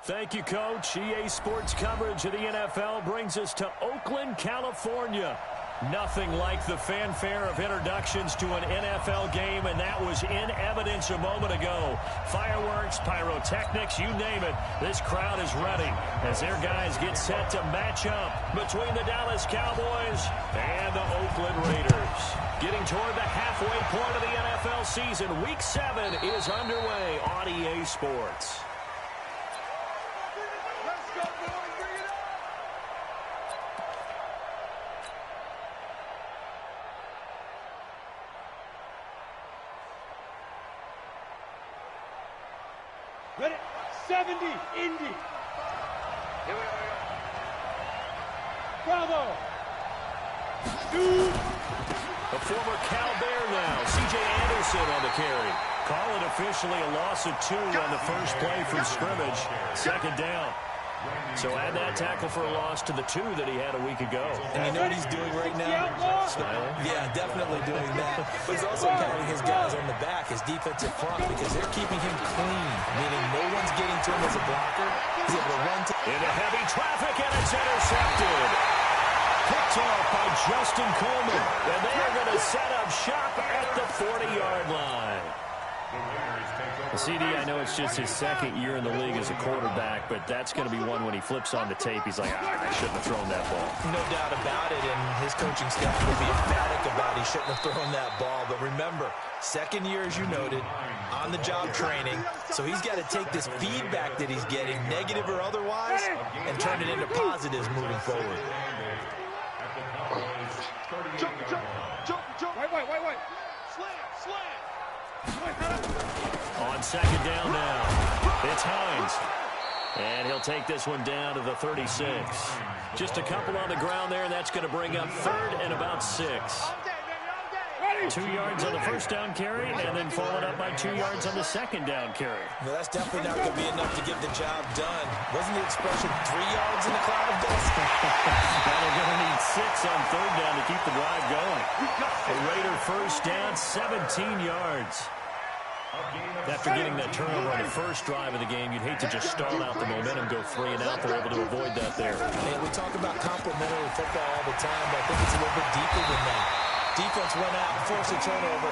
Thank you, Coach. EA Sports coverage of the NFL brings us to Oakland, California. Nothing like the fanfare of introductions to an NFL game, and that was in evidence a moment ago. Fireworks, pyrotechnics, you name it. This crowd is ready as their guys get set to match up between the Dallas Cowboys and the Oakland Raiders. Getting toward the halfway point of the NFL season, Week 7 is underway on EA Sports. Ready? 70, Indy. Here we go. Bravo. Shoot. A former Cal Bear now. C.J. Anderson on the carry. Call it officially a loss of 2 on the first play from scrimmage. Second down. So add that tackle for a loss to the 2 that he had a week ago. And you know what he's doing right now? Smiling? Yeah, definitely doing that. But he's also counting his guys on the back, his defensive front, because they're keeping him clean, meaning no one's getting to him as a blocker. He's able to run to into heavy traffic, and it's intercepted. Picked off by Justin Coleman. And they are going to set up shop at the 40-yard line. CD, I know it's just his second year in the league as a quarterback, but that's going to be one when he flips on the tape. He's like, I shouldn't have thrown that ball. No doubt about it, and his coaching staff will be emphatic about he shouldn't have thrown that ball. But remember, second year, as you noted, on-the-job training, so he's got to take this feedback that he's getting, negative or otherwise, and turn it into positives moving forward. Jump. Wait. Slam. On second down now, it's Hines. And he'll take this one down to the 36. Just a couple on the ground there, and that's going to bring up 3rd and about 6. 2 yards on the first down carry, and then followed up by 2 yards on the second down carry. Well, that's definitely not going to be enough to get the job done. Wasn't the expression 3 yards in the cloud of dust? Now they're going to need 6 on 3rd down to keep the drive going. A Raider first down, 17 yards. After getting that turnover on the first drive of the game, you'd hate to just stall out the momentum, go 3 and out. They're able to avoid that there. And we talk about complementary football all the time, but I think it's a little bit deeper than that. Defense went out, forced a turnover,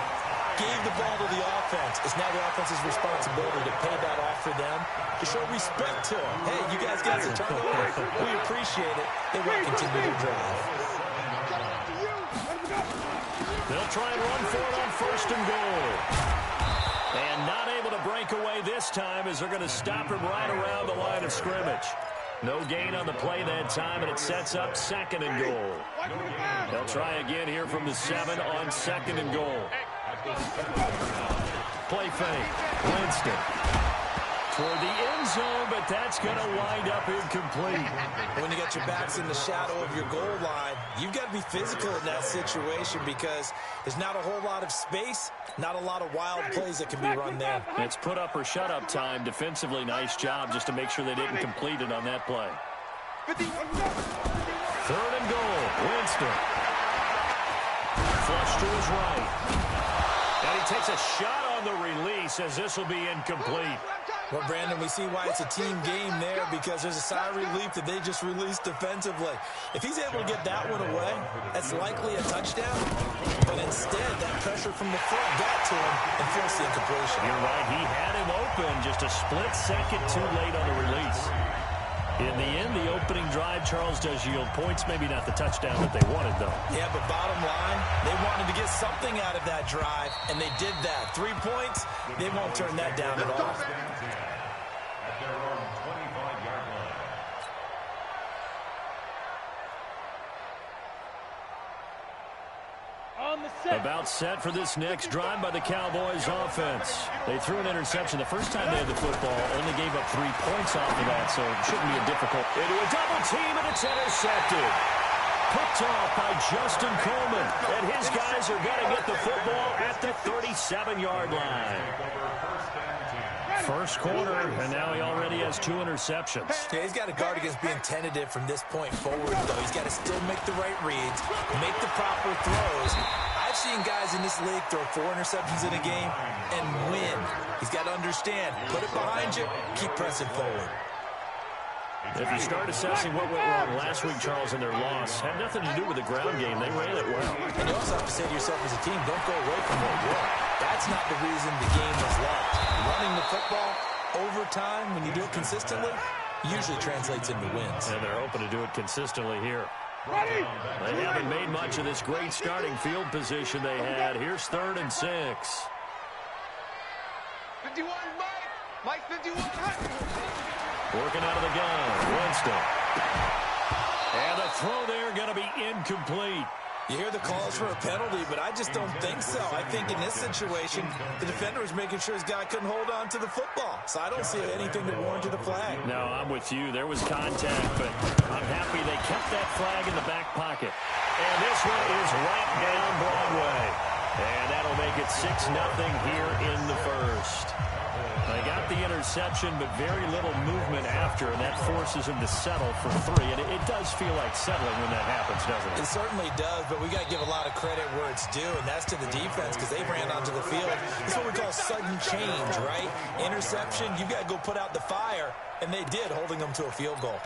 gave the ball to the offense. It's now the offense's responsibility to pay that off for them, to show respect to them. Hey, you guys got some turnover. We appreciate it. They will continue to drive. They'll try and run for it on 1st and goal. And not able to break away this time as they're going to stop him right around the line of scrimmage. No gain on the play that time, and it sets up 2nd and goal. They'll try again here from the 7 on 2nd and goal. Play fake. Winston. Toward the end zone, but that's going to wind up incomplete. When you got your backs in the shadow of your goal line, you've got to be physical in that situation because there's not a whole lot of space, not a lot of wild plays that can be run there. It's put up or shut up time. Defensively, nice job just to make sure they didn't complete it on that play. 3rd and goal. Winston. Flush to his right. And he takes a shot on the release as this will be incomplete. Well, Brandon, we see why it's a team game there because there's a sigh of relief that they just released defensively. If he's able to get that one away, that's likely a touchdown. But instead, that pressure from the front got to him and forced the incompletion. You're right. He had him open just a split second too late on the release. In the end, the opening drive, Charles, does yield points. Maybe not the touchdown that they wanted, though. Yeah, but bottom line, they wanted to get something out of that drive, and they did that. 3 points, they won't turn that down at all. About set for this next drive by the Cowboys offense. They threw an interception the first time they had the football, only gave up 3 points off of that, so it shouldn't be a difficult. Into a double team, and it's intercepted. Picked off by Justin Coleman, and his guys are going to get the football at the 37-yard line. First quarter, and now he already has 2 interceptions. Yeah, he's got to guard against being tentative from this point forward, though. He's got to still make the right reads, make the proper throws. I've seen guys in this league throw 4 interceptions in a game and win. He's got to understand, put it behind you, keep pressing forward. If you start assessing what went wrong last week, Charles, in their loss, had nothing to do with the ground game. They ran it well. And you also have to say to yourself as a team, don't go away from what worked. That's not the reason the game was lost. Running the football over time, when you do it consistently, usually translates into wins. And they're hoping to do it consistently here. They haven't made much of this great starting field position they had. Here's 3rd and 6. 51, Mike 51. Working out of the gun, Winston. And the throw there going to be incomplete. You hear the calls for a penalty, but I just don't think so. I think in this situation, the defender was making sure his guy couldn't hold on to the football. So I don't see anything that warranted a flag. No, I'm with you. There was contact, but I'm happy they kept that flag in the back pocket. And this one is right down Broadway. And that'll make it 6-0 here in the first. They got the interception, but very little movement after, and that forces him to settle for 3. And it does feel like settling when that happens, doesn't it? It certainly does, but we got to give a lot of credit where it's due, and that's to the defense because they ran onto the field. It's what we call sudden change, right? Interception, you got to go put out the fire, and they did, holding them to a field goal.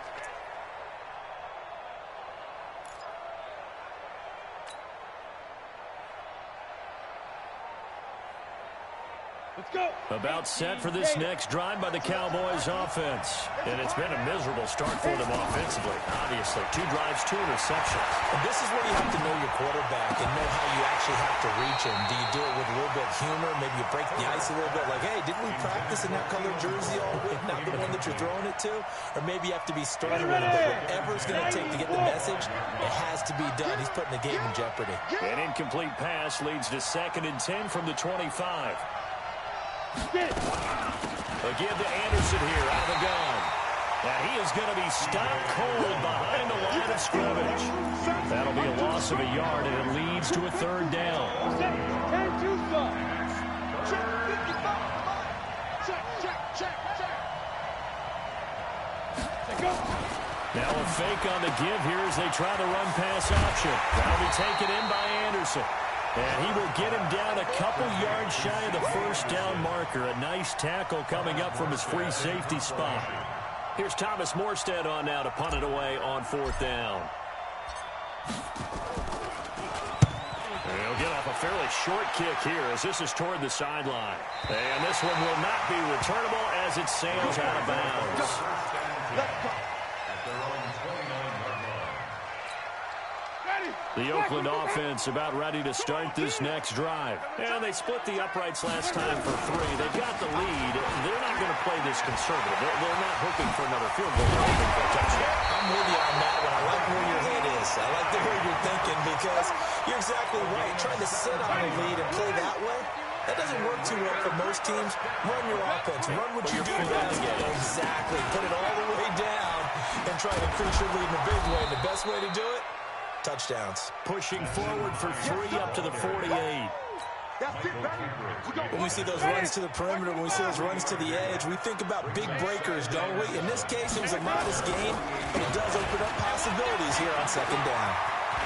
Let's go. About set for this next drive by the Cowboys offense. And it's been a miserable start for them offensively. Obviously, 2 drives, 2 interceptions. And this is where you have to know your quarterback and know how you actually have to reach him. Do you do it with a little bit of humor? Maybe you break the ice a little bit like, hey, didn't we practice in that colored jersey all week? Not the one that you're throwing it to? Or maybe you have to be stern with him. But whatever it's going to take to get the message, it has to be done. He's putting the game in jeopardy. An incomplete pass leads to 2nd and 10 from the 25. Again to Anderson here out of the gun. Now he is going to be stopped cold behind the line of scrimmage. That'll be a loss of a yard, and it leads to a 3rd down. Now a fake on the give here as they try the run-pass option. That'll be taken in by Anderson. And he will get him down a couple yards shy of the 1st down marker. A nice tackle coming up from his free safety spot. Here's Thomas Morstead on now to punt it away on 4th down. And he'll get off a fairly short kick here as this is toward the sideline. And this one will not be returnable as it sails out of bounds. The Oakland offense about ready to start this next drive. And they split the uprights last time for 3. They've got the lead. They're not going to play this conservative. They're not hoping for another field goal. They're hoping for a touchdown. I'm with you on that one. I like where your head is. I like the way you're thinking because you're exactly right. Trying to sit on a lead and play that way, that doesn't work too well for most teams. Run your offense. Run what you do best. Exactly. Put it all the way down and try to increase your lead in a big way. The best way to do it, touchdowns. Pushing forward for 3 up to the 48. When we see those runs to the perimeter, when we see those runs to the edge, we think about big breakers, don't we? In this case, it was a modest gain, but it does open up possibilities here on 2nd down.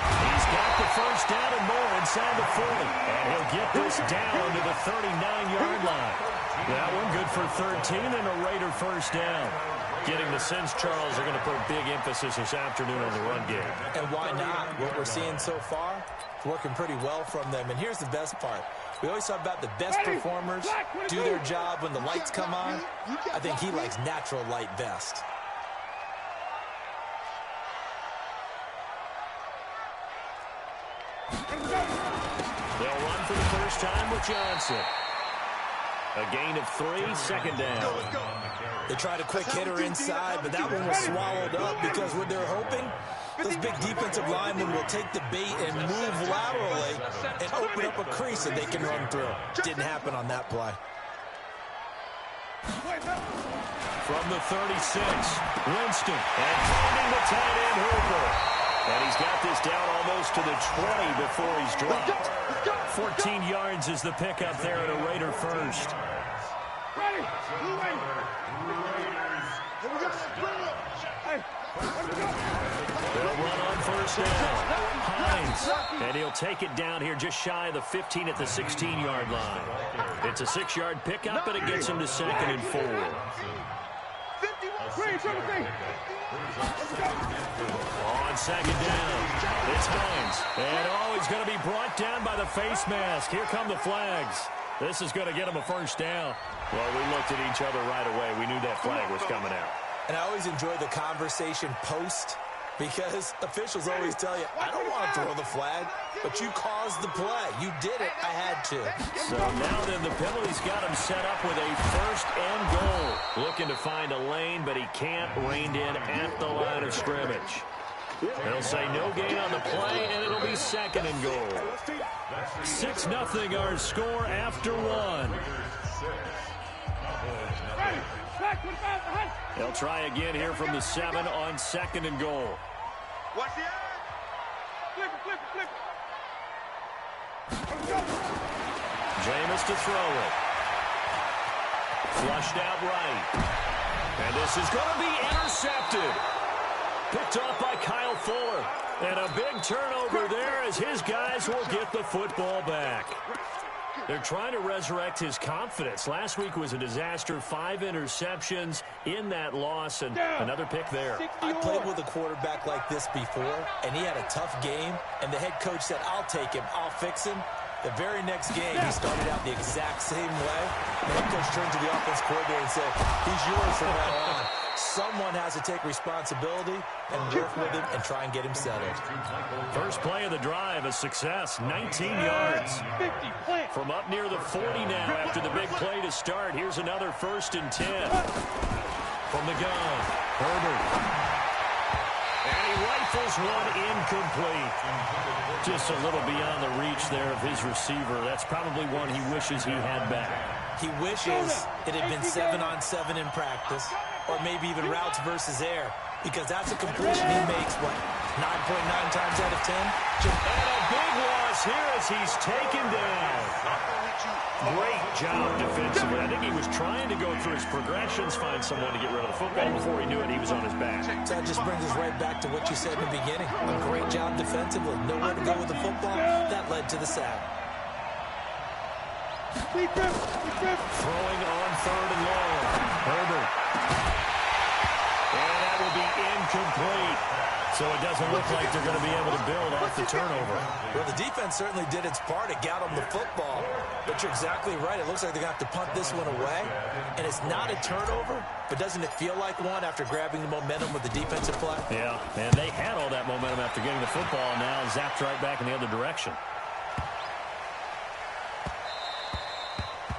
He's got the 1st down and more inside the 40. And he'll get this down to the 39-yard line. That one good for 13 and a Raider 1st down. Getting the sense, Charles, are going to put big emphasis this afternoon on the run game. And why not? What we're seeing so far, it's working pretty well from them. And here's the best part. We always talk about the best performers do their job when the lights come on. I think he likes natural light best. They'll run for the first time with Johnson. A gain of 3, 2nd down. They tried a quick hitter inside, but that one was swallowed up because what they're hoping, those big defensive linemen will take the bait and move laterally and open up a crease that they can run through. Didn't happen on that play. From the 36, Winston. And finding the tight end, Hooper. And he's got this down almost to the 20 before he's dropped. 14 yards is the pickup there at a Raider 1st. They'll run on 1st down. Hines. And he'll take it down here just shy of the 15 at the 16-yard line. It's a 6-yard pickup, and it gets him to 2nd and 4. On second down, it's Hines. And he's going to be brought down by the face mask. Here come the flags. This is going to get him a first down. Well, we looked at each other right away. We knew that flag was coming out. And I always enjoy the conversation post, because officials always tell you, I don't want to throw the flag, but you caused the play. You did it. I had to. So now then the penalty's got him set up with a first and goal. Looking to find a lane, but he can't. Reined in at the line of scrimmage. They'll say no gain on the play, and it'll be second and goal. 6-0 our score after one. They'll try again here from the 7 on second and goal. Watch the eye. Flip it. Jameis to throw it. Flushed out right. And this is going to be intercepted. Picked off by Kyle Fuller. And a big turnover there as his guys will get the football back. They're trying to resurrect his confidence. Last week was a disaster. 5 interceptions in that loss, and another pick there. I played with a quarterback like this before, and he had a tough game, and the head coach said, I'll take him, I'll fix him. The very next game, he started out the exact same way. The head coach turned to the offense coordinator and said, he's yours from now on. Someone has to take responsibility and work with him and try and get him settled. First play of the drive, a success, 19 yards. From up near the 40 now after the big play to start. Here's another 1st and 10. From the gun, Herbert. And he rifles one incomplete. Just a little beyond the reach there of his receiver. That's probably one he wishes he had back. He wishes it had been 7-on-7 in practice, or maybe even routes versus air, because that's a completion he makes, 9.9 times out of 10? And a big loss here as he's taken down. Great job defensively. I think he was trying to go through his progressions, find someone to get rid of the football. Before he knew it, he was on his back. So that just brings us right back to what you said in the beginning. A great job defensively. Nowhere to go with the football. That led to the sack. Throwing on 3rd and long. Herbert. And that will be incomplete. So it doesn't look like they're going to be able to build off the turnover. Well, the defense certainly did its part. It got them the football. But you're exactly right. It looks like they're going to have to punt this one away. And it's not a turnover, but doesn't it feel like one after grabbing the momentum with the defensive play? Yeah, and they had all that momentum after getting the football, and now zapped right back in the other direction.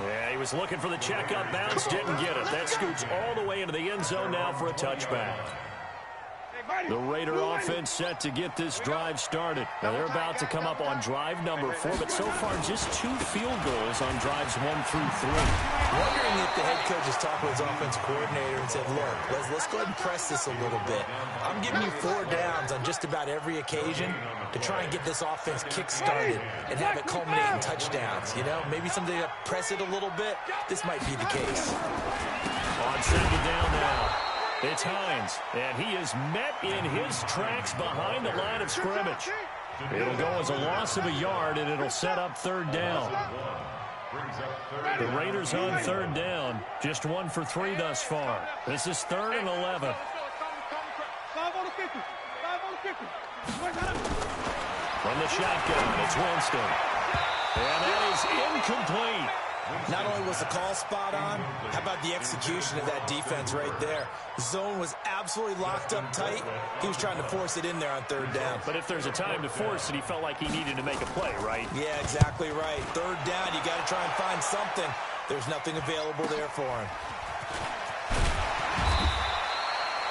Yeah, he was looking for the check-up bounce, didn't get it. That scoots all the way into the end zone now for a touchback. The Raider offense set to get this drive started. Now they're about to come up on drive number 4, but so far just 2 field goals on drives 1 through 3. Wondering if the head coach is talking with his offense coordinator and said, look, let's go ahead and press this a little bit. I'm giving you 4 downs on just about every occasion to try and get this offense kick-started and have it culminate in touchdowns. You know, maybe someday to press it a little bit. This might be the case. On second down now. It's Hines, and he is met in his tracks behind the line of scrimmage. It'll go as a loss of a yard, and it'll set up 3rd down. The Raiders on 3rd down, just 1 for 3 thus far. This is 3rd and 11. From the shotgun, it's Winston. And that is incomplete. Not only was the call spot on, how about the execution of that defense right there? The zone was absolutely locked up tight. He was trying to force it in there on 3rd down. But if there's a time to force it, he felt like he needed to make a play, right? Yeah, exactly right. 3rd down, you got to try and find something. There's nothing available there for him.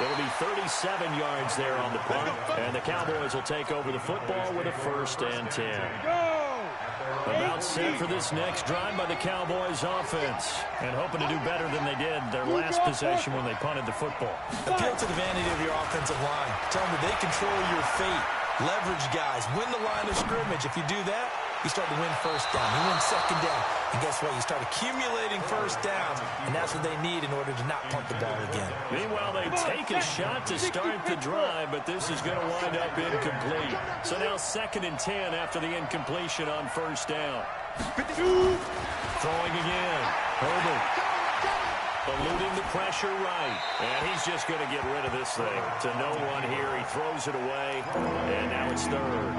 It'll be 37 yards there on the punt, and the Cowboys will take over the football with a 1st and 10. About set for this next drive by the Cowboys offense, and hoping to do better than they did their last possession when they punted the football. Appeal to the vanity of your offensive line. Tell them that they control your fate. Leverage guys. Win the line of scrimmage. If you do that, you start to win 1st down. You win 2nd down. And guess what? You start accumulating 1st downs, and that's what they need in order to not punt the ball again. Meanwhile, they take a shot to start the drive, but this is going to wind up incomplete. So now 2nd and 10 after the incompletion on 1st down. Throwing again. Herbert. Eluding the pressure right. And he's just going to get rid of this thing. To no one here. He throws it away. And now it's third.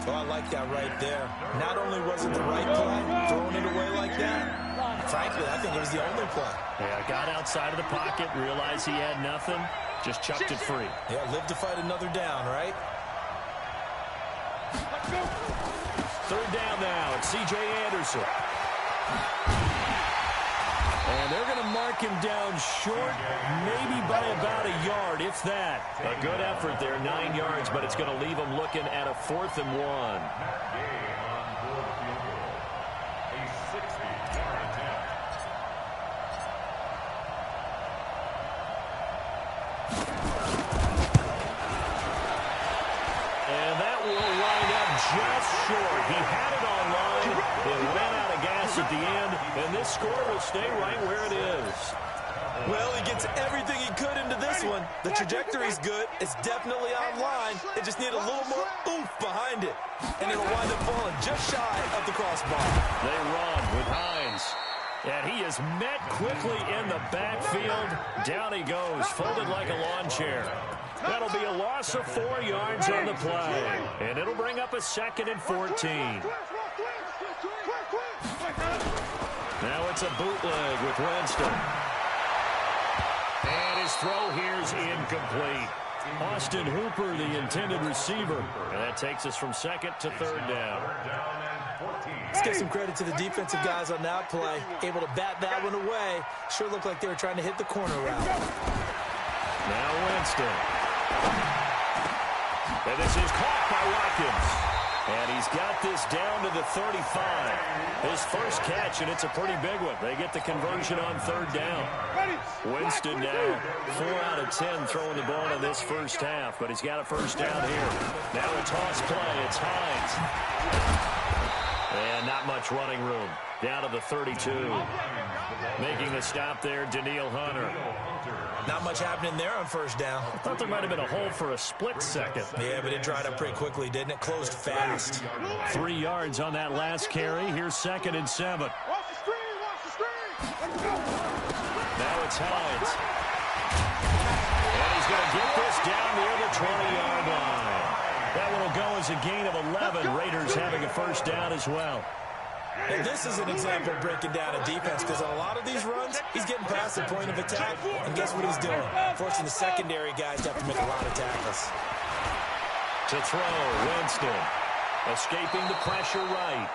Well, I like that right there. Not only was it the right play, throwing it away like that, frankly, I think it was the only play. Yeah, got outside of the pocket, realized he had nothing, just chucked it free. Yeah, live to fight another down, right? Third down now. It's C.J. Anderson. And they're going to mark him down short, maybe by about a yard, if that. A good effort there, 9 yards, but it's going to leave him looking at a 4th and 1. And that will wind up just short. He had it online. It ran out of gas at the end, and this score will stay right where it is. Well, he gets everything he could into this one. The trajectory's good. It's definitely online. It just needs a little more oomph behind it. And it'll wind up falling just shy of the crossbar. They run with Hines. And he is met quickly in the backfield. Down he goes, folded like a lawn chair. That'll be a loss of 4 yards on the play. And it'll bring up a 2nd and 14. Now it's a bootleg with Winston. And his throw here's incomplete. Austin Hooper, the intended receiver. And that takes us from 2nd to 3rd down. Let's give some credit to the defensive guys on that play. Able to bat that one away. Sure looked like they were trying to hit the corner route. Now Winston. And this is caught by Watkins. And he's got this down to the 35. His first catch, and it's a pretty big one. They get the conversion on 3rd down. Winston now 4 out of 10 throwing the ball in this first half, but he's got a first down here. Now a toss play. It's Hines. And not much running room. Down to the 32. Making the stop there, Daniil Hunter. Not much happening there on first down. I thought there might have been a hole for a split second. Yeah, but it dried up pretty quickly, didn't it? Closed fast. 3 yards on that last carry. Here's 2nd and 7. Watch the screen, watch the screen. Now it's Hines. And he's going to get this down near the 20-yard line. That one will go as a gain of 11. Raiders having a first down as well. And this is an example of breaking down a defense, because on a lot of these runs, he's getting past the point of attack, and guess what he's doing? Forcing the secondary guys to have to make a lot of tackles. To throw, Winston. Escaping the pressure right.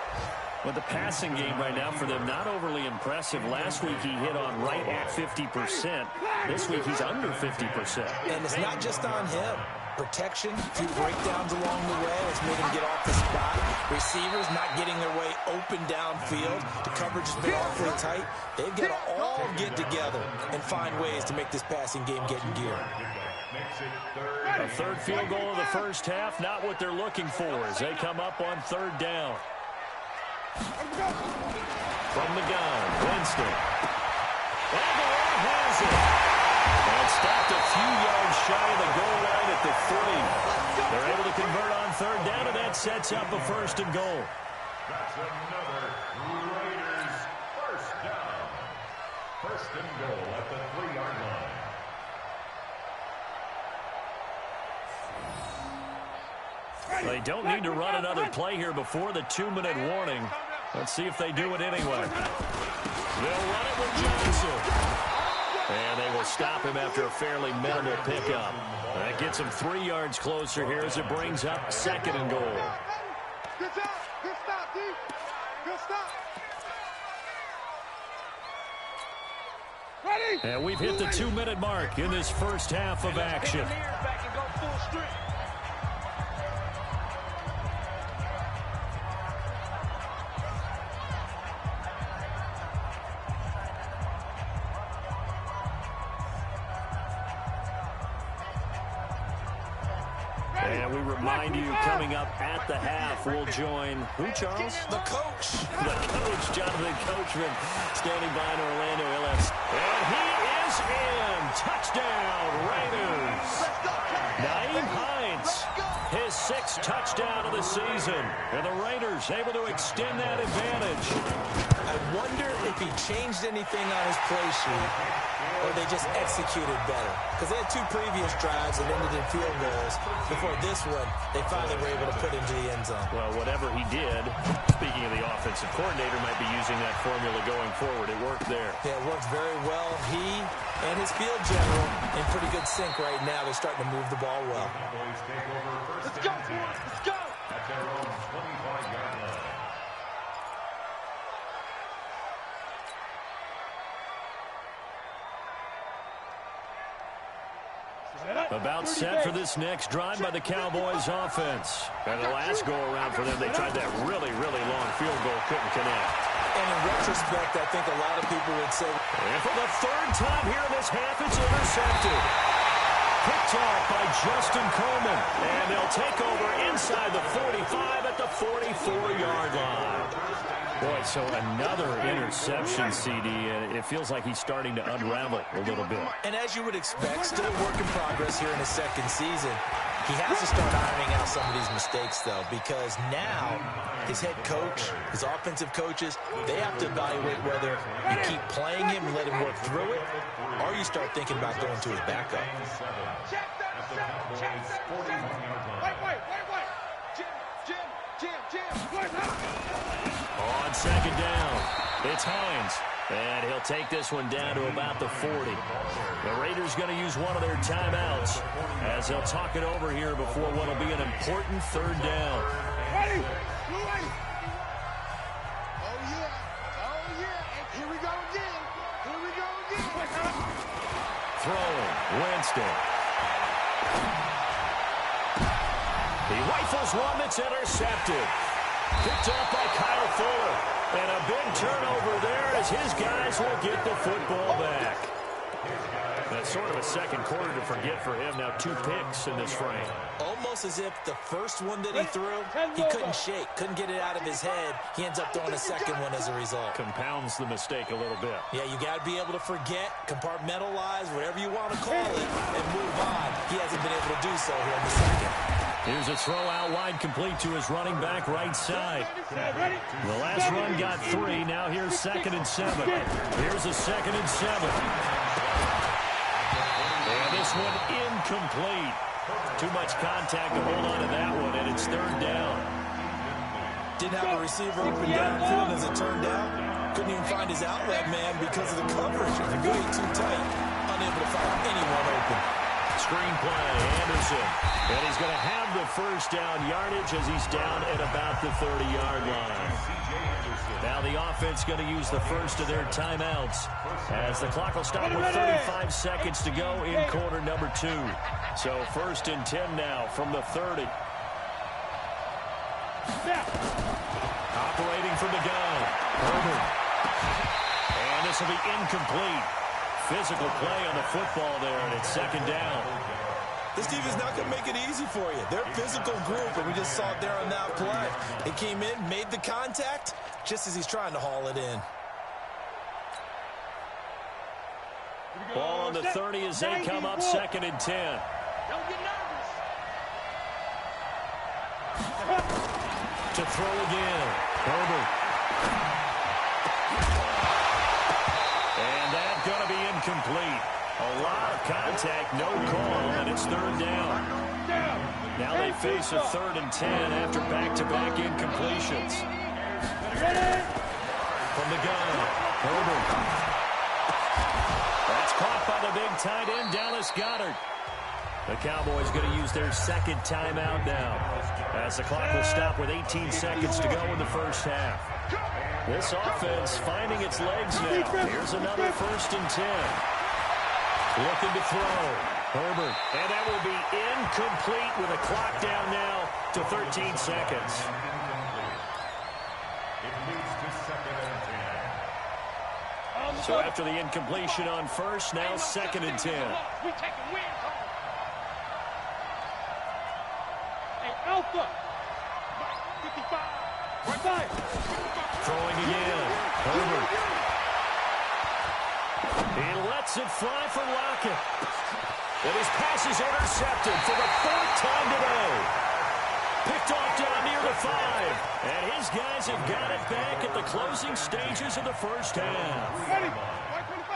With the passing game right now for them, not overly impressive. Last week he hit on right at 50%. This week he's under 50%. And it's not just on him. Protection, a few breakdowns along the way has made him get off the spot. Receivers not getting their way open downfield. The coverage has been awfully tight. They've got to all get together and find ways to make this passing game get in gear. A 3rd field goal of the first half, not what they're looking for as they come up on 3rd down. From the gun, Winston. Aguilar has it. And stopped a few yards shy of the goal line at the 3. They're able to convert on 3rd down, and that sets up a 1st and goal. That's another Raiders first down. 1st and goal at the 3-yard line. They don't need to run another play here before the 2-minute warning. Let's see if they do it anyway. They'll run it with Johnson. And they will stop him after a fairly minimal pickup. That gets him 3 yards closer here as it brings up 2nd and goal. Good job. Good stop, D. Good stop. Ready? And we've hit the 2-minute mark in this first half of action. And we remind you, coming up at the half, we'll join who, Charles? The coach. The coach, Jonathan Coachman, standing by in Orlando, LS. And he is in. Touchdown, Raiders. Naeem Hines. His 6th touchdown of the season. And the Raiders able to extend that advantage. I wonder if he changed anything on his play sheet or they just executed better. Because they had 2 previous drives that ended in field goals. Before this one, they finally were able to put into the end zone. Well, whatever he did, speaking of the offensive coordinator, might be using that formula going forward. It worked there. Yeah, it worked very well. He and his field general in pretty good sync right now. They're starting to move the ball well. Let's go, boys. Let's go. At their own 25-yard line. About set for this next drive by the Cowboys offense. And the last go-around for them, they tried that really, really long field goal, couldn't connect. And in retrospect, I think a lot of people would say... And for the 3rd time here in this half, it's intercepted. Picked off by Justin Coleman. And they'll take over inside the 45 at the 44-yard line. Boy, so another interception, CD, and it feels like he's starting to unravel a little bit. And as you would expect, still a work in progress here in his 2nd season. He has to start ironing out some of these mistakes, though, because now his head coach, his offensive coaches, they have to evaluate whether you keep playing him and let him work through it, or you start thinking about going to his backup. Check that. Wait. Jim. On 2nd down, it's Hines. And he'll take this one down to about the 40. The Raiders going to use one of their timeouts as they'll talk it over here before what will be an important 3rd down. Ready? Oh, yeah. And here we go again. Throwing, Winston. He rifles one that's intercepted. Picked off by Kyle Fuller. And a big turnover there as his guys will get the football back. That's sort of a 2nd quarter to forget for him. Now 2 picks in this frame. Almost as if the first one that he threw, he couldn't shake, couldn't get it out of his head. He ends up throwing a 2nd one as a result. Compounds the mistake a little bit. Yeah, you got to be able to forget, compartmentalize, whatever you want to call it, and move on. He hasn't been able to do so here in the 2nd. Here's a throw out wide, complete to his running back right side. The last run got 3. Now here's 2nd and 7. Here's a 2nd and 7. And this one incomplete. Too much contact to hold on to that one, and it's 3rd down. Didn't have a receiver open downfield as it turned out. Couldn't even find his outlet man because of the coverage. It was way too tight. Unable to find anyone open. Screen play, Anderson. And he's going to have the 1st down yardage as he's down at about the 30-yard line. Now the offense going to use the first of their timeouts as the clock will stop with 35 seconds to go in quarter number 2. So 1st and 10 now from the 30. Operating from the gun, Herbert. And this will be incomplete. Physical play on the football there, and it's 2nd down. This team is not going to make it easy for you. They're a physical group, and we just saw it there on that play. He came in, made the contact, just as he's trying to haul it in. Ball on the 30 as they come up 2nd and 10. Don't get nervous. To throw again, Herbert. And that's going to be incomplete. A lot of contact, no call, and it's 3rd down. Now they face a 3rd and 10 after back-to-back incompletions. From the gun, Herbert. That's caught by the big tight end, Dallas Goedert. The Cowboys going to use their 2nd timeout now as the clock will stop with 18 seconds to go in the 1st half. This offense finding its legs now. Here's another 1st and 10. Looking to throw. Herbert. And that will be incomplete with a clock down now to 13 seconds. It moves to 2nd and 10. So after the incompletion on 1st, now 2nd and 10. We taking wins home. Hey, Alpha. 55. Right by. Throwing again. Herbert. He lets it fly for Lockett. And his pass is intercepted for the 4th time today. Picked off down near the 5. And his guys have got it back at the closing stages of the first half.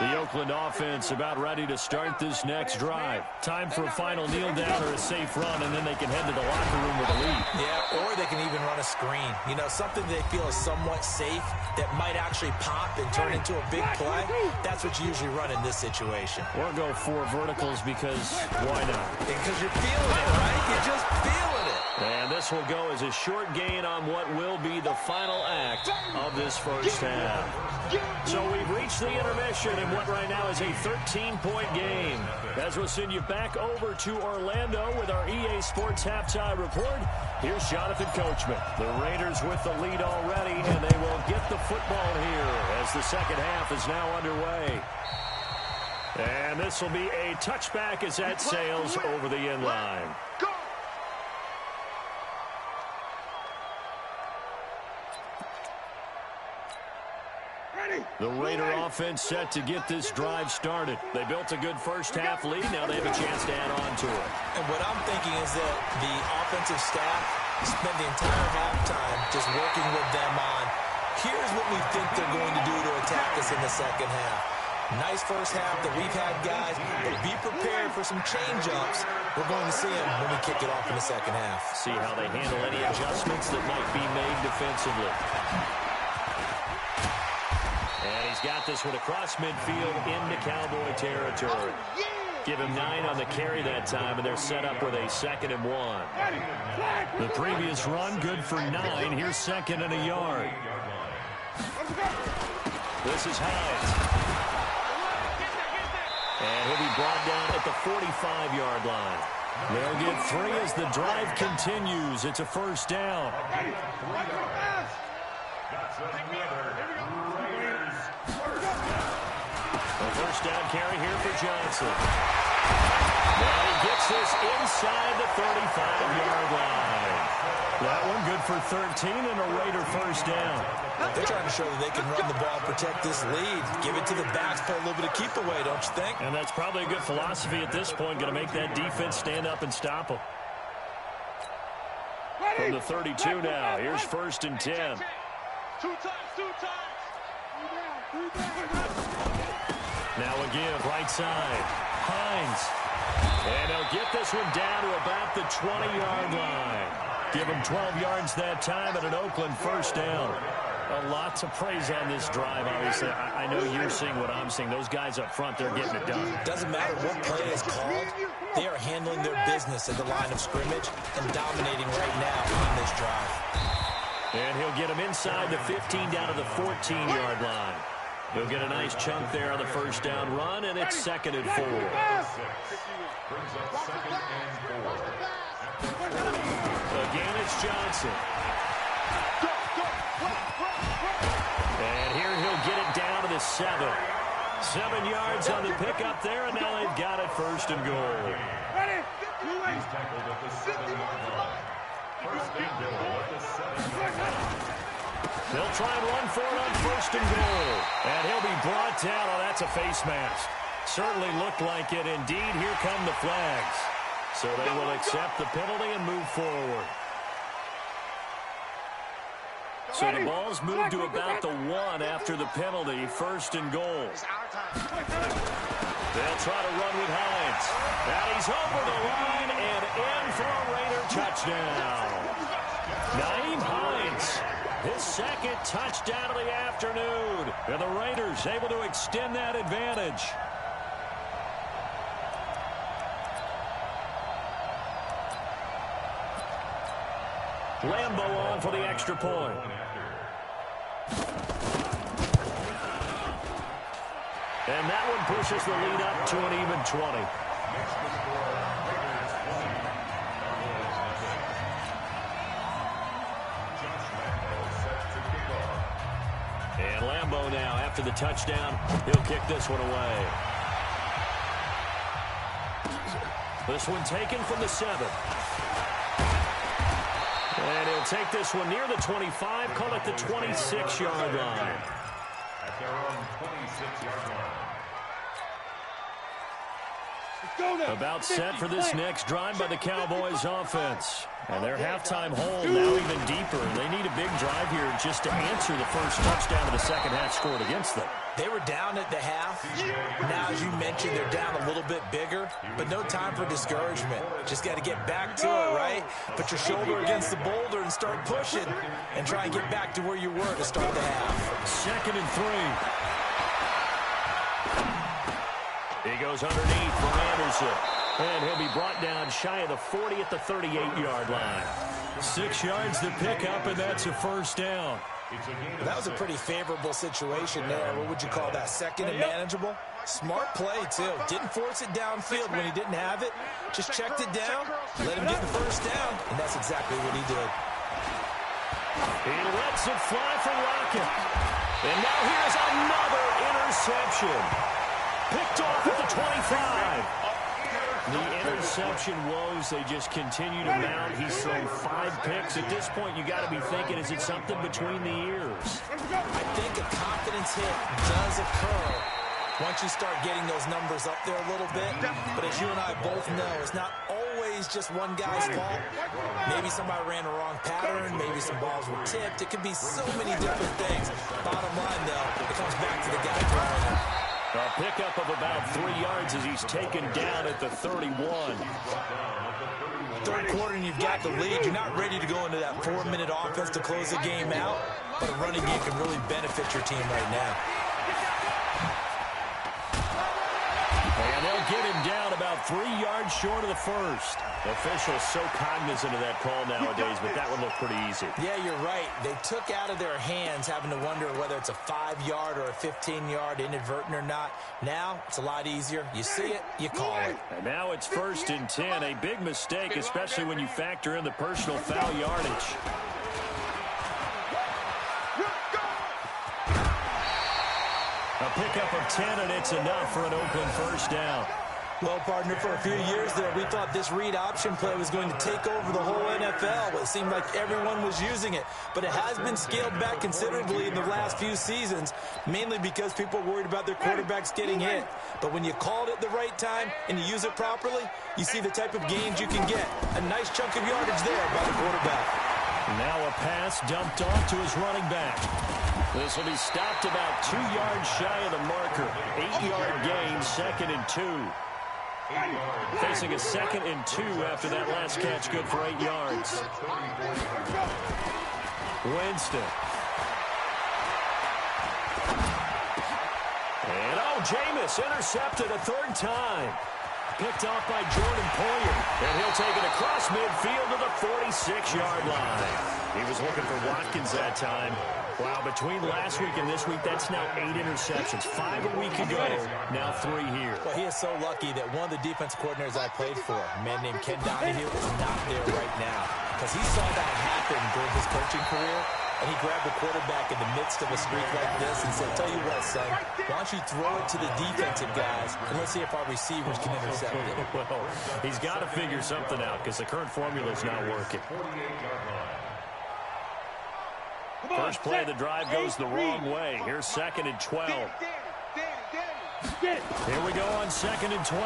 The Oakland offense about ready to start this next drive. Time for a final kneel down or a safe run, and then they can head to the locker room with a lead. Yeah, or they can even run a screen. You know, something they feel is somewhat safe that might actually pop and turn into a big play. That's what you usually run in this situation. Or go 4 verticals because why not? Because you're feeling it, right? You're just feeling it. And this will go as a short gain on what will be the final act of this first half. So we've reached the intermission in what right now is a 13-point game. As we'll send you back over to Orlando with our EA Sports Halftime Report, here's Jonathan Coachman. The Raiders with the lead already, and they will get the football here as the second half is now underway. And this will be a touchback as that sails over the end line. The Raider offense set to get this drive started. They built a good first half lead. Now they have a chance to add on to it. And what I'm thinking is that the offensive staff spent the entire halftime just working with them on, here's what we think they're going to do to attack us in the second half. Nice first half that we've had, guys, but be prepared for some change-ups. We're going to see them when we kick it off in the second half. See how they handle any adjustments that might be made defensively. And he's got this one across midfield into Cowboy territory. Give him 9 on the carry that time, and they're set up with a 2nd and 1. The previous run, good for 9. Here's 2nd and a yard. This is Hines. And he'll be brought down at the 45-yard line. They'll get 3 as the drive continues. It's a first down. A first down carry here for Johnson. Well, he gets this inside the 35-yard line. That one good for 13 and a Raider first down. They're trying to show that they can run the ball and protect this lead. Give it to the backs, play a little bit of keep away, don't you think? And that's probably a good philosophy at this point. Going to make that defense stand up and stop them. From the 32 now, here's 1st and 10. 2 times. Now a give, right side. Hines. And they'll get this one down to about the 20-yard line. Give them 12 yards that time and an Oakland first down. A lot to praise on this drive, obviously. I know you're seeing what I'm seeing. Those guys up front, they're getting it done. Doesn't matter what play is called. They are handling their business at the line of scrimmage and dominating right now on this drive. And he'll get him inside the 15 down to the 14-yard line. He'll get a nice chunk there on the first down run, and it's 2nd and 4. Brings up 2nd and 4. Again, it's Johnson. And here he'll get it down to the 7. 7 yards on the pickup there, and now they've got it 1st and goal. He's tackled at the 7-yard line. 1st and goal at the 7-yard line. They'll try and run for it on 1st and goal. And he'll be brought down. Oh, that's a face mask. Certainly looked like it. Indeed, here come the flags. So they will accept the penalty and move forward. So the ball's moved to about the 1 after the penalty. 1st and goal. They'll try to run with Hines. And he's over the line and in for a Raider touchdown. Nyheim Hines, his 2nd touchdown of the afternoon. And the Raiders able to extend that advantage. Lambeau on for the extra point. And that one pushes the lead up to an even 20. And Lambeau now, after the touchdown, he'll kick this one away. This one taken from the 7. And he'll take this one near the 25, call it the 26-yard line. At their own 26-yard line. About set for this next drive by the Cowboys offense. And their halftime hole now even deeper. They need a big drive here just to answer the first touchdown of the second half scored against them. They were down at the half. Now, as you mentioned, they're down a little bit bigger, but no time for discouragement. Just got to get back to it, right? Put your shoulder against the boulder and start pushing and try and get back to where you were to start the half. 2nd and 3. He goes underneath from Anderson. And he'll be brought down shy of the 40 at the 38-yard line. 6 yards to pick up, and that's a first down. That was a pretty favorable situation there. What would you call that? Second and manageable? Smart play, too. Didn't force it downfield when he didn't have it. Just checked it down, let him get the first down, and that's exactly what he did. He lets it fly for Rocket. And now here's another interception. Picked off at the 25. The interception woes, they just continue to mount. He's thrown 5 picks. At this point, you got to be thinking, is it something between the ears? I think a confidence hit does occur once you start getting those numbers up there a little bit. But as you and I both know, it's not always just one guy's fault. Maybe somebody ran a wrong pattern. Maybe some balls were tipped. It could be so many different things. Bottom line, though, it comes back to the guy throwing it. A pickup of about 3 yards as he's taken down at the 31. Third quarter and you've got the lead. You're not ready to go into that 4-minute offense to close the game out, but a running game can really benefit your team right now. And they'll get him down about 3 yards short of the first. Officials so cognizant of that call nowadays, but that would look pretty easy. Yeah, you're right. They took out of their hands having to wonder whether it's a 5-yard or a 15-yard inadvertent or not. Now, it's a lot easier. You see it, you call it. And now it's 1st and 10. A big mistake, especially when you factor in the personal foul yardage. A pickup of 10, and it's enough for an Oakland first down. Well, partner, for a few years there, we thought this read option play was going to take over the whole NFL. It seemed like everyone was using it. But it has been scaled back considerably in the last few seasons, mainly because people are worried about their quarterbacks getting hit. But when you call it at the right time and you use it properly, you see the type of gains you can get. A nice chunk of yardage there by the quarterback. Now a pass dumped off to his running back. This will be stopped about 2 yards shy of the marker. 8-yard gain, 2nd and 2. Facing a 2nd and 2 after that last catch, good for 8 yards. Winston. And Jameis intercepted a 3rd time. Picked off by Jordan Poyer. And he'll take it across midfield to the 46-yard line. He was looking for Watkins that time. Wow, between last week and this week, that's now 8 interceptions. 5 a week ago, now 3 here. Well, he is so lucky that one of the defense coordinators I played for, a man named Ken Donahue, is not there right now. Because he saw that happen during his coaching career, and he grabbed the quarterback in the midst of a streak like this and said, tell you what, son, why don't you throw it to the defensive guys, and let's see if our receivers can intercept it. Well, he's got to figure something out because the current formula is not working. First play of the drive goes the wrong way. Here's 2nd and 12. Here we go on 2nd and 12.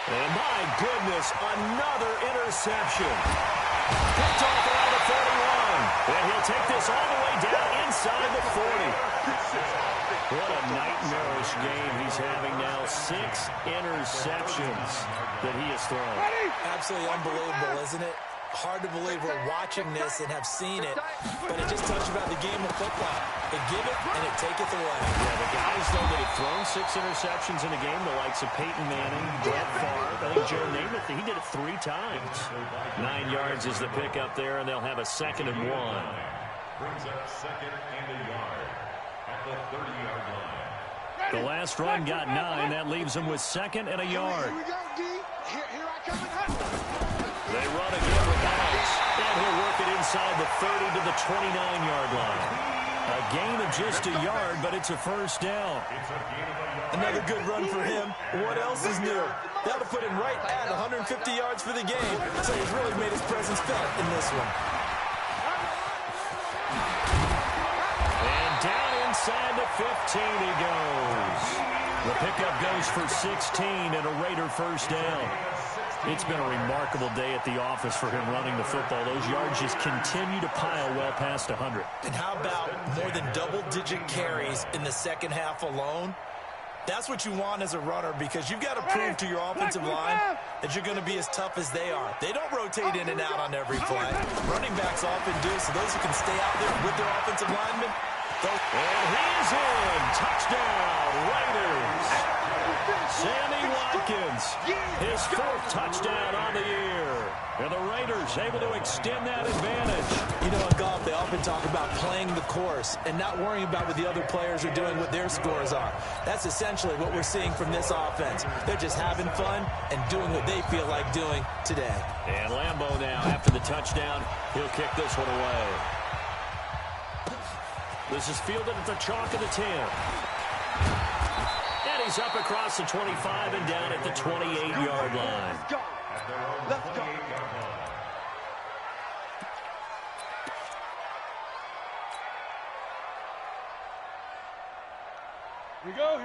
And my goodness, another interception. Picked off around the 41. And he'll take this all the way down inside the 40. What a nightmarish game he's having now. 6 interceptions that he has thrown. Absolutely unbelievable, isn't it? Hard to believe we're watching this and have seen it, but it just tells you about the game of football. It give it and it taketh away. Yeah, the guys, though, that have thrown 6 interceptions in a game, the likes of Peyton Manning, Brett Favre, I think Joe Namath, he did it 3 times. 9 yards is the pickup there, and they'll have a 2nd and 1. Brings up 2nd and a yard at the 30-yard line. The last run got 9. That leaves them with 2nd and a yard. Here we go, D. Here I come and hunt. They run again with Alex. And he'll work it inside the 30 to the 29-yard line. A gain of just a yard, but it's a first down. Another good run for him. What else is new? That'll put him right at 150 yards for the game. So he's really made his presence felt in this one. And down inside the 15 he goes. The pickup goes for 16 and a Raider first down. It's been a remarkable day at the office for him running the football. Those yards just continue to pile well past 100. And how about more than double-digit carries in the second half alone? That's what you want as a runner, because you've got to prove to your offensive line that you're going to be as tough as they are. They don't rotate in and out on every play. Running backs often do, so those who can stay out there with their offensive linemen. And he's in. Touchdown, Raiders. Sammy Watkins, his fourth touchdown on the year. And the Raiders able to extend that advantage. You know, in golf, they often talk about playing the course and not worrying about what the other players are doing, what their scores are. That's essentially what we're seeing from this offense. They're just having fun and doing what they feel like doing today. And Lambeau now, after the touchdown, he'll kick this one away. This is fielded at the chalk of the 10. And he's up across the 25 and down at the 28-yard line. Let's go. Let's go.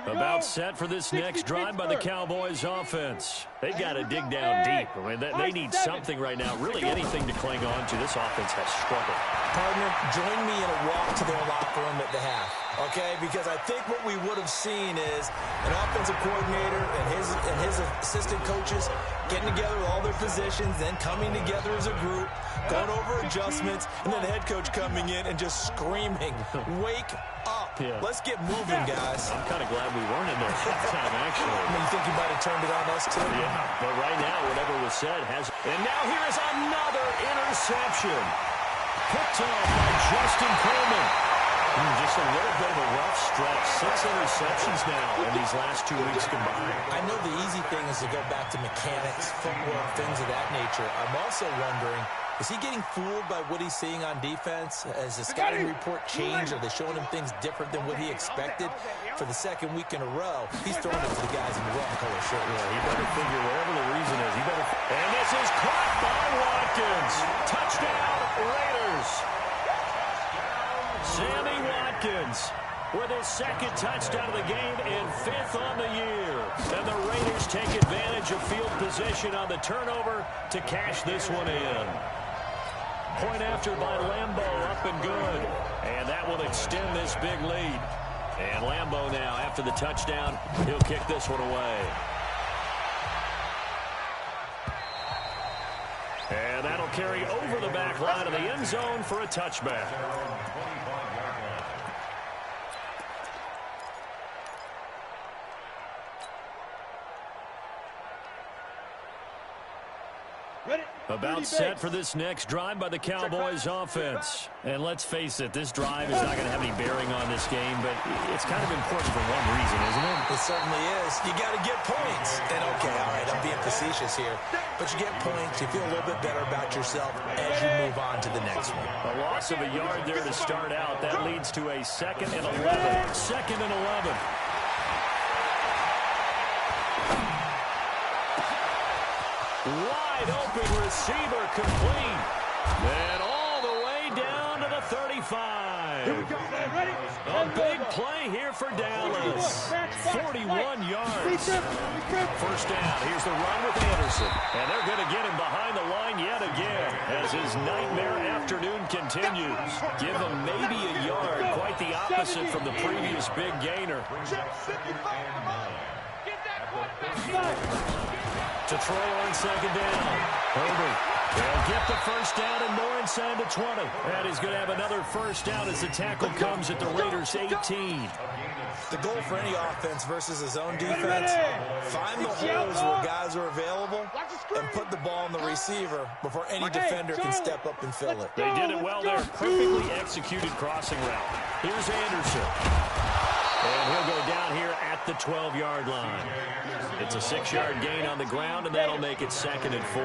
About set for this next drive by the Cowboys offense. They got to dig down deep. I mean, they need something right now, really anything to cling on to. This offense has struggled. Partner, join me in a walk to their locker room at the half, okay? Because I think what we would have seen is an offensive coordinator and his assistant coaches getting together with all their positions, then coming together as a group, going over adjustments, and then the head coach coming in and just screaming, wake up. Yeah. Let's get moving, guys. I'm kind of glad we weren't in there at that time, actually. I mean, you think you might have turned it on us, too? Yeah, but right now, whatever was said has... And now here is another interception. Picked off by Justin Coleman. Just a little bit of a rough stretch. 6 interceptions now in these last 2 weeks combined. I know the easy thing is to go back to mechanics, footwork, things of that nature. I'm also wondering, is he getting fooled by what he's seeing on defense? Has the scouting report changed? Are they showing him things different than what he expected? For the second week in a row, he's throwing it to the guys in the wrong color shirt. Yeah, he better figure whatever the reason is. He better. And this is caught by Watkins. Touchdown, Raiders. Sammy Watkins with his second touchdown of the game and 5th on the year. And the Raiders take advantage of field position on the turnover to cash this one in. Point after by Lambeau, up and good. And that will extend this big lead. And Lambeau now, after the touchdown, he'll kick this one away. And that'll carry over the back line of the end zone for a touchback. About set for this next drive by the Cowboys offense. And let's face it, this drive is not going to have any bearing on this game, but it's kind of important for one reason, isn't it? It certainly is. You got to get points. And okay, all right, I'm being facetious here, but you get points, you feel a little bit better about yourself as you move on to the next one. A loss of a yard there to start out. That leads to a 2nd and 11. 2nd and 11. Wide open receiver complete. And all the way down to the 35. Here we go. Ready? A big play here for Dallas. 41 yards. First down. Here's the run with Anderson. And they're going to get him behind the line yet again as his nightmare afternoon continues. Give him maybe a yard. Quite the opposite from the previous big gainer. To Troy on second down. Herbert. They'll get the first down and more inside the 20. And he's going to have another first down as the tackle comes at the Raiders' 18. The goal for any offense versus his own defense, find the holes where guys are available and put the ball on the receiver before any defender can step up and fill it. They did it well there. Perfectly executed crossing route. Here's Anderson. And he'll go down here at the 12-yard line. It's a 6-yard gain on the ground, and that'll make it 2nd and 4.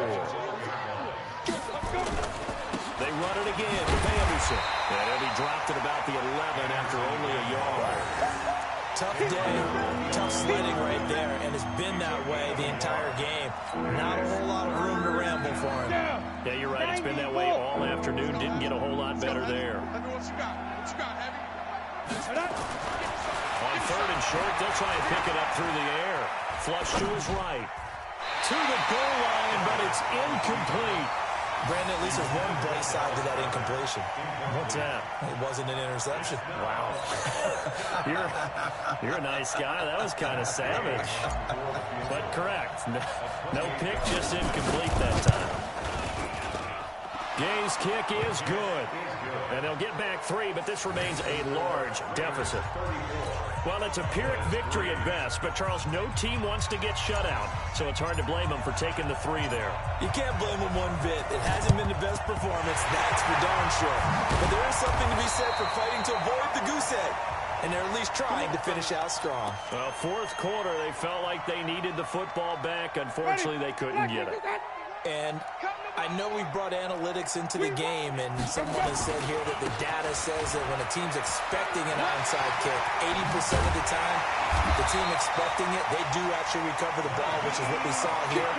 They run it again with Anderson. And he dropped it about the 11 after only a yard. Tough day, tough sledding right there, and it's been that way the entire game. Not a whole lot of room to ramble for him. Yeah, you're right. It's been that way all afternoon. Didn't get a whole lot better there. On third and short, they'll try and pick it up through the air. Flush to his right. To the goal line, but it's incomplete. Brandon, at least there's one bright side to that incompletion. What's that? It wasn't an interception. Wow. You're a nice guy. That was kind of savage. But correct. No pick, just incomplete that time. Gay's kick is good. And they'll get back 3, but this remains a large deficit. Well, it's a Pyrrhic victory at best, but, Charles, no team wants to get shut out, so it's hard to blame them for taking the 3 there. You can't blame them one bit. It hasn't been the best performance, that's for darn sure. But there is something to be said for fighting to avoid the goose egg, and they're at least trying to finish out strong. Well, fourth quarter, they felt like they needed the football back. Unfortunately, they couldn't get it. And I know we brought analytics into the game, and someone has said here that the data says that when a team's expecting an onside kick, 80% of the time, the team expecting it, they do actually recover the ball, which is what we saw here.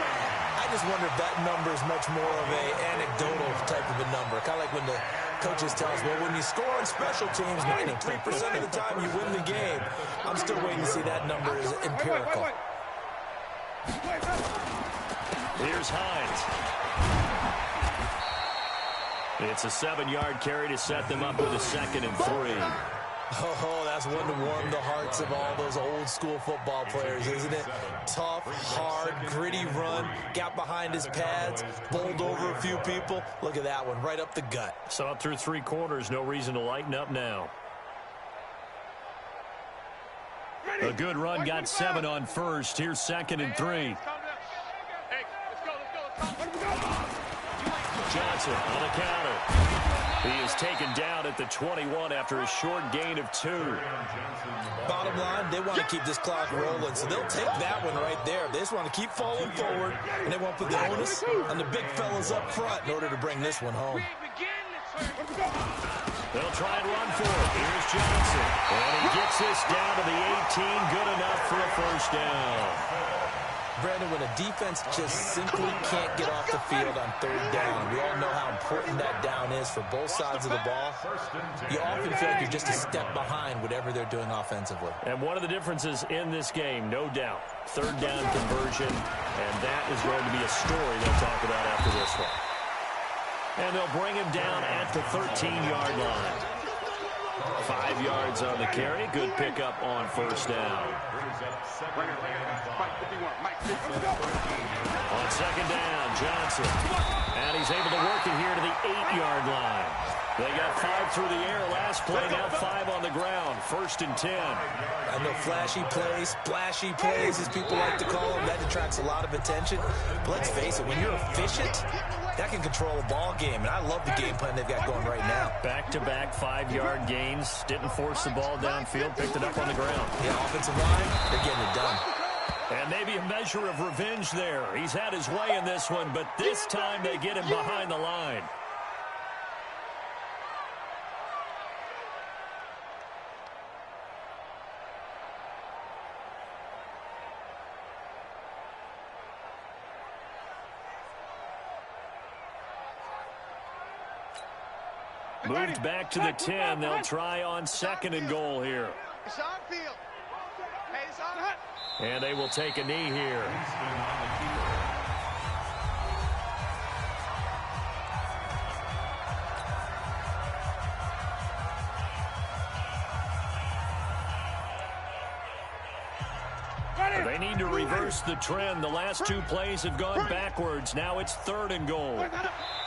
I just wonder if that number is much more of an anecdotal type of a number. Kind of like when the coaches tell us, well, when you score on special teams, 93% of the time you win the game. I'm still waiting to see that number is empirical. Here's Hines. It's a 7-yard carry to set them up with a 2nd and 3. Oh, that's one to warm the hearts of all those old-school football players, isn't it? Tough, hard, gritty run, got behind his pads, bowled over a few people. Look at that one, right up the gut. Saw it through 3 quarters, no reason to lighten up now. A good run, got 7 on first. Here's 2nd and 3. Johnson on the counter. He is taken down at the 21 after a short gain of 2. Bottom line, they want to keep this clock rolling, so they'll take that one right there. They just want to keep falling forward, and they want to put the onus on the big fellas up front in order to bring this one home. They'll try and run for it. Here's Johnson. And he gets this down to the 18. Good enough for a first down. Brandon, when a defense just simply can't get off the field on 3rd down, we all know how important that down is for both sides of the ball. You often feel like you're just a step behind whatever they're doing offensively. And one of the differences in this game, no doubt, 3rd down conversion, and that is going to be a story they'll talk about after this one. And they'll bring him down at the 13-yard line. 5 yards on the carry. Good pickup on first down. On 2nd down, Johnson. And he's able to work it here to the 8-yard line. They got 5 through the air last play, now 5 on the ground. 1st and 10. I know flashy plays, splashy plays, as people like to call them, that attracts a lot of attention. But let's face it, when you're efficient, that can control a ball game, and I love the game plan they've got going right now. Back-to-back 5-yard gains. Didn't force the ball downfield, picked it up on the ground. Yeah, offensive line, they're getting it done. And maybe a measure of revenge there. He's had his way in this one, but this time they get him behind the line. Moved back to the 10. They'll try on 2nd and goal here. It's on field. Hey, it's on. And they will take a knee here. They need to reverse the trend. The last 2 plays have gone backwards. Now it's 3rd and goal.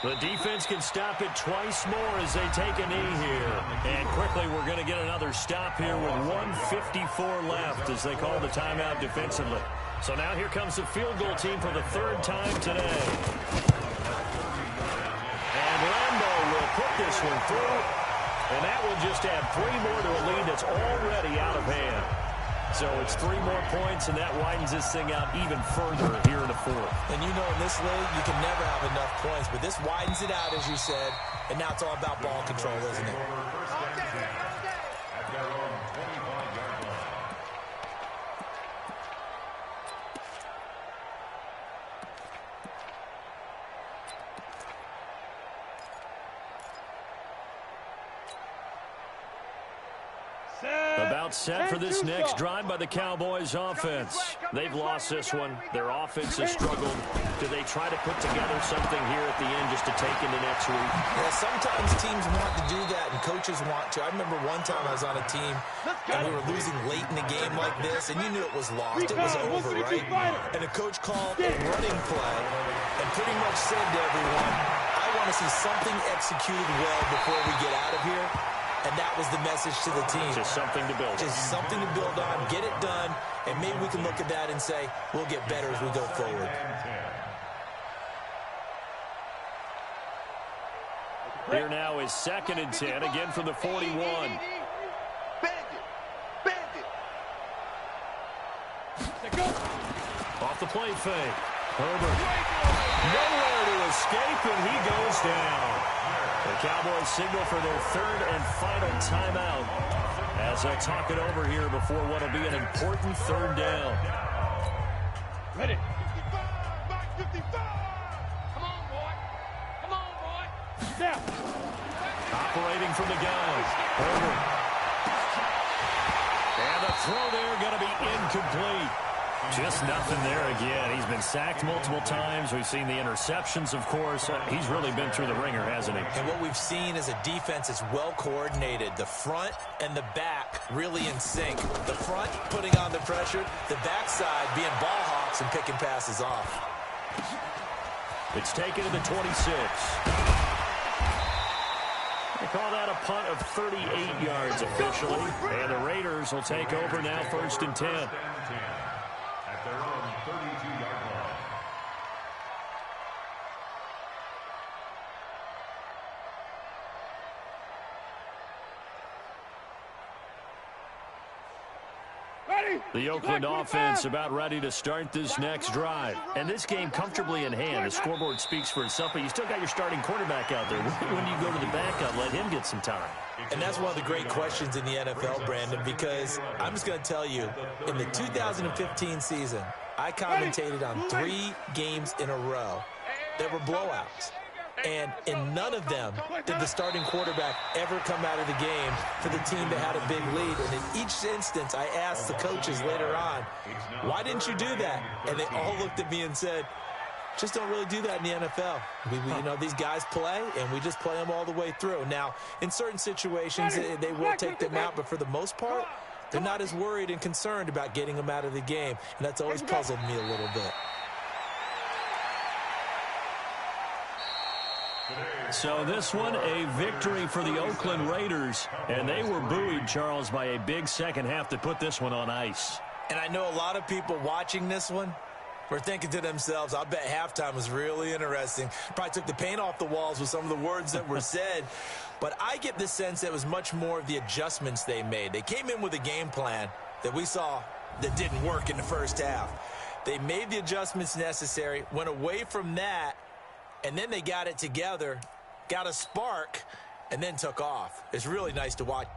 The defense can stop it twice more as they take a knee here. And quickly we're going to get another stop here with 1:54 left as they call the timeout defensively. So now here comes the field goal team for the 3rd time today. And Lambeau will put this one through. And that will just add 3 more to a lead that's already out of hand. So it's 3 more points, and that widens this thing out even further here in the 4th. And you know in this league, you can never have enough points, but this widens it out, as you said, and now it's all about ball control, isn't it? About set for this next drive by the Cowboys offense. They've lost this one. Their offense has struggled. Do they try to put together something here at the end just to take into next week? Yeah, sometimes teams want to do that and coaches want to. I remember one time I was on a team and we were losing late in the game like this, and you knew it was lost. It was over, right? And a coach called a running play and pretty much said to everyone, I want to see something executed well before we get out of here. And that was the message to the team. Just something to build on. Just something to build on, get it done, and maybe we can look at that and say, we'll get better as we go forward. Here now is 2nd and 10, again from the 41. Off the play fake. Herbert. Nowhere to escape, and he goes down. The Cowboys signal for their 3rd and final timeout as they'll talk it over here before what will be an important 3rd down. Ready. 55. Come on, boy. Come on, boy. Now. Operating from the gun. Herbert. And the throw there going to be incomplete. Just nothing there again. He's been sacked multiple times. We've seen the interceptions, of course. He's really been through the ringer, hasn't he? And what we've seen is a defense that's well coordinated. The front and the back really in sync. The front putting on the pressure. The backside being ball hawks and picking passes off. It's taken to the 26. They call that a punt of 38 yards officially. And the Raiders will take over now 1st and 10. At their own 32-yard line. The Oakland offense about ready to start this next drive. And this game comfortably in hand. The scoreboard speaks for itself, but you still got your starting quarterback out there. When you go to the backup, let him get some time. And that's one of the great questions in the NFL, Brandon, because I'm just going to tell you, in the 2015 season, I commentated on 3 games in a row that were blowouts. And in none of them did the starting quarterback ever come out of the game for the team that had a big lead. And in each instance, I asked the coaches later on, why didn't you do that? And they all looked at me and said, just don't really do that in the NFL. You know, these guys play, and we just play them all the way through. Now, in certain situations, they will take them out, but for the most part, they're not as worried and concerned about getting them out of the game. And that's always puzzled me a little bit. So this one, a victory for the Oakland Raiders. And they were buoyed, Charles, by a big second half to put this one on ice. And I know a lot of people watching this one were thinking to themselves, I bet halftime was really interesting. Probably took the paint off the walls with some of the words that were said. But I get the sense that it was much more of the adjustments they made. They came in with a game plan that we saw that didn't work in the first half. They made the adjustments necessary, went away from that, and then they got it together, got a spark, and then took off. It's really nice to watch.